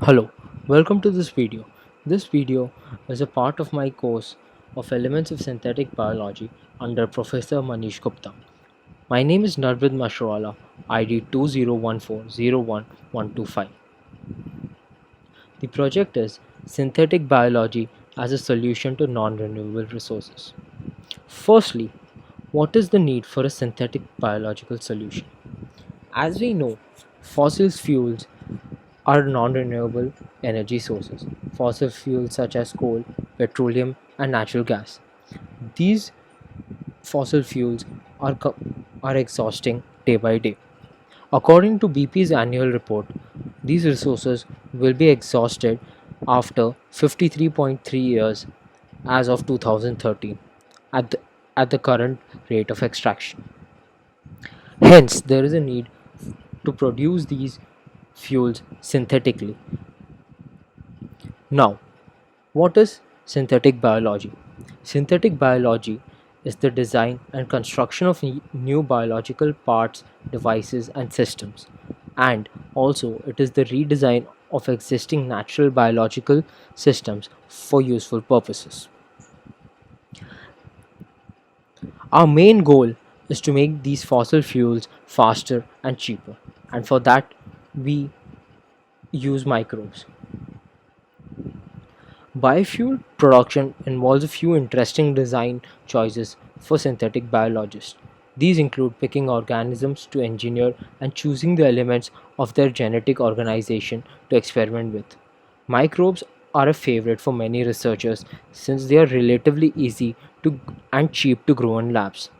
Hello, welcome to this video. This video is a part of my course of Elements of Synthetic Biology under Professor Manish Gupta. My name is Narvid Mashrawala, ID 201401125. The project is Synthetic Biology as a solution to non-renewable resources. Firstly, what is the need for a synthetic biological solution? As we know, fossil fuels are non-renewable energy sources. Fossil fuels such as coal, petroleum, and natural gas. These fossil fuels are, are exhausting day by day. According to BP's annual report, these resources will be exhausted after 53.3 years as of 2013 at the current rate of extraction. Hence, there is a need to produce these fuels synthetically. Now, what is synthetic biology? Synthetic biology is the design and construction of new biological parts, devices, and systems. And also, it is the redesign of existing natural biological systems for useful purposes. Our main goal is to make these fossil fuels faster and cheaper. And for that, we use microbes. Biofuel production involves a few interesting design choices for synthetic biologists. These include picking organisms to engineer and choosing the elements of their genetic organization to experiment with. Microbes are a favorite for many researchers since they are relatively easy to and cheap to grow in labs.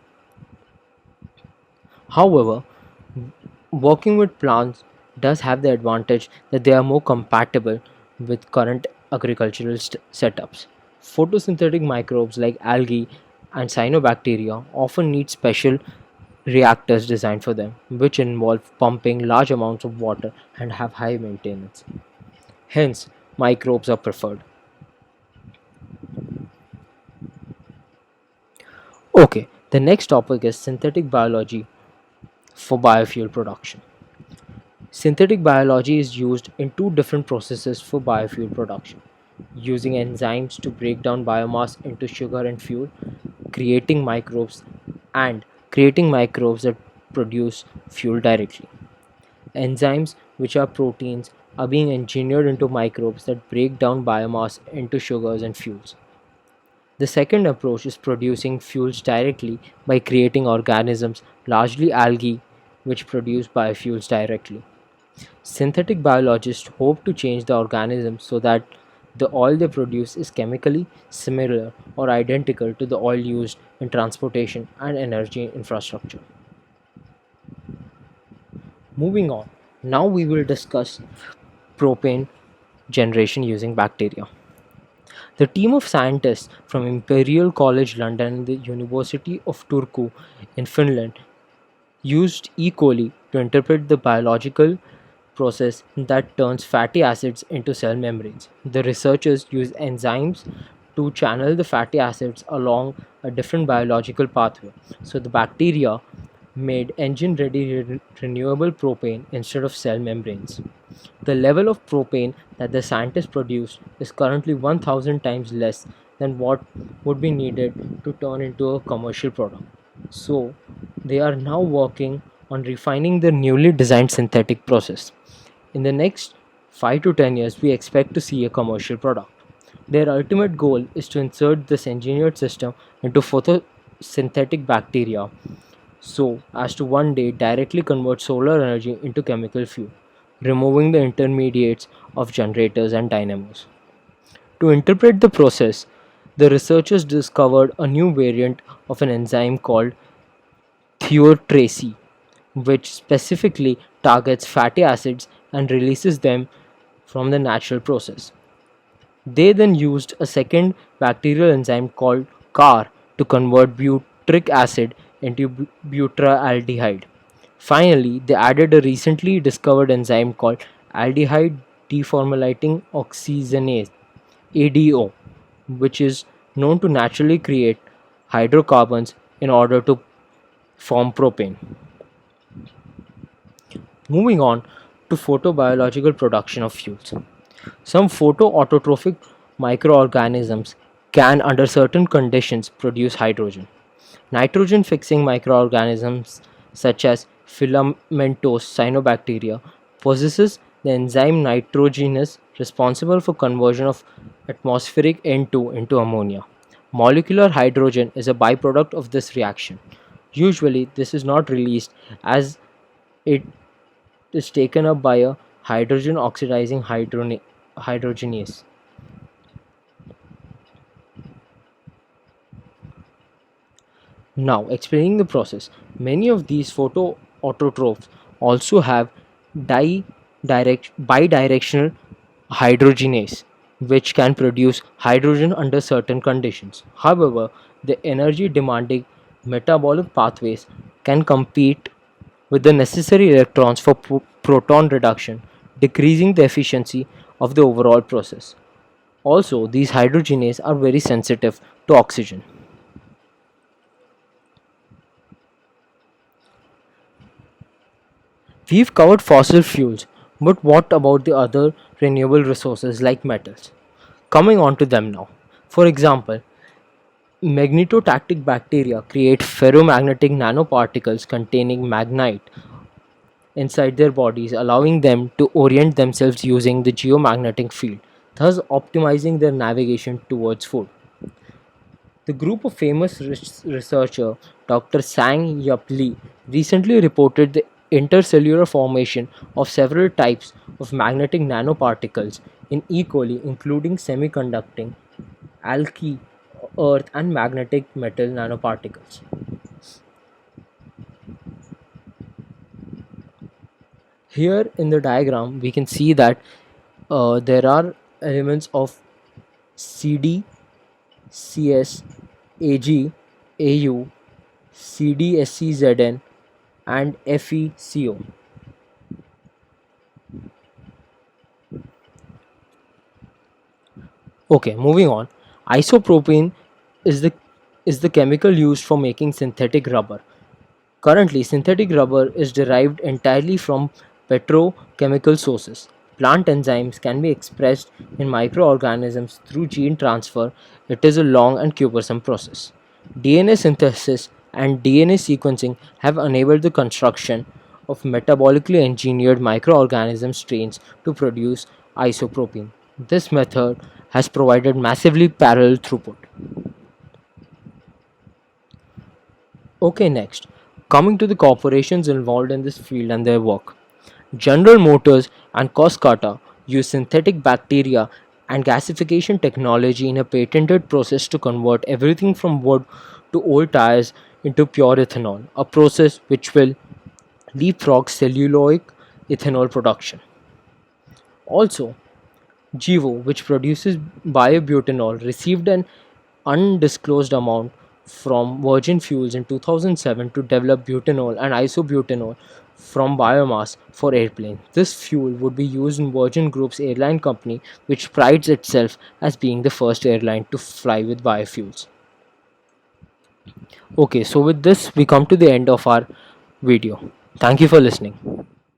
However, working with plants does have the advantage that they are more compatible with current agricultural setups. Photosynthetic microbes like algae and cyanobacteria often need special reactors designed for them, which involve pumping large amounts of water and have high maintenance. Hence, microbes are preferred. Okay, the next topic is synthetic biology for biofuel production. Synthetic biology is used in two different processes for biofuel production, using enzymes to break down biomass into sugar and fuel, creating microbes and creating microbes that produce fuel directly. Enzymes, which are proteins, are being engineered into microbes that break down biomass into sugars and fuels. The second approach is producing fuels directly by creating organisms, largely algae, which produce biofuels directly. Synthetic biologists hope to change the organism so that the oil they produce is chemically similar or identical to the oil used in transportation and energy infrastructure. Moving on, now we will discuss propane generation using bacteria. The team of scientists from Imperial College London and the University of Turku in Finland used E. coli to interpret the biological process that turns fatty acids into cell membranes. The researchers used enzymes to channel the fatty acids along a different biological pathway. So the bacteria made engine ready renewable propane instead of cell membranes. The level of propane that the scientists produced is currently 1000 times less than what would be needed to turn into a commercial product. So, they are now working on refining the newly designed synthetic process. In the next 5 to 10 years, we expect to see a commercial product. Their ultimate goal is to insert this engineered system into photosynthetic bacteria so as to one day directly convert solar energy into chemical fuel, removing the intermediates of generators and dynamos. To interpret the process, the researchers discovered a new variant of an enzyme called thiotrace, which specifically targets fatty acids and releases them from the natural process. They then used a second bacterial enzyme called CAR to convert butyric acid into butyraldehyde. Finally, they added a recently discovered enzyme called aldehyde deformylating oxygenase ADO, which is known to naturally create hydrocarbons in order to form propane. Moving on to photobiological production of fuels. Some photoautotrophic microorganisms can, under certain conditions, produce hydrogen. Nitrogen fixing microorganisms such as filamentous cyanobacteria possesses the enzyme nitrogenase responsible for conversion of atmospheric N2 into ammonia. Molecular hydrogen is a byproduct of this reaction. Usually, this is not released as it is taken up by a hydrogen oxidizing hydrogenase. Now, explaining the process, many of these photoautotrophs also have bidirectional hydrogenase, which can produce hydrogen under certain conditions. However, the energy demanding metabolic pathways can compete with the necessary electrons for proton reduction, decreasing the efficiency of the overall process. Also, these hydrogenases are very sensitive to oxygen. We've covered fossil fuels, but what about the other renewable resources like metals? Coming on to them now. For example, magnetotactic bacteria create ferromagnetic nanoparticles containing magnite inside their bodies, allowing them to orient themselves using the geomagnetic field, thus optimizing their navigation towards food. The group of famous researcher Dr. Sang Yup Lee recently reported the intercellular formation of several types of magnetic nanoparticles in E. coli, including semiconducting, alky, earth, and magnetic metal nanoparticles. Here in the diagram, we can see that there are elements of CD, CS, AG, AU, CDSCZN, and FeCO. Okay, moving on. Isopropene is the chemical used for making synthetic rubber. Currently, synthetic rubber is derived entirely from petrochemical sources. Plant enzymes can be expressed in microorganisms through gene transfer. It is a long and cumbersome process. DNA synthesis and DNA sequencing have enabled the construction of metabolically engineered microorganism strains to produce isopropene. This method has provided massively parallel throughput. Okay, next, coming to the corporations involved in this field and their work. General Motors and Coscata use synthetic bacteria and gasification technology in a patented process to convert everything from wood to old tires into pure ethanol, a process which will leapfrog celluloic ethanol production. Also, Gevo, which produces biobutanol, received an undisclosed amount from Virgin Fuels in 2007 to develop butanol and isobutanol from biomass for airplanes. This fuel would be used in Virgin Group's airline company, which prides itself as being the first airline to fly with biofuels. Okay, so with this, we come to the end of our video. Thank you for listening.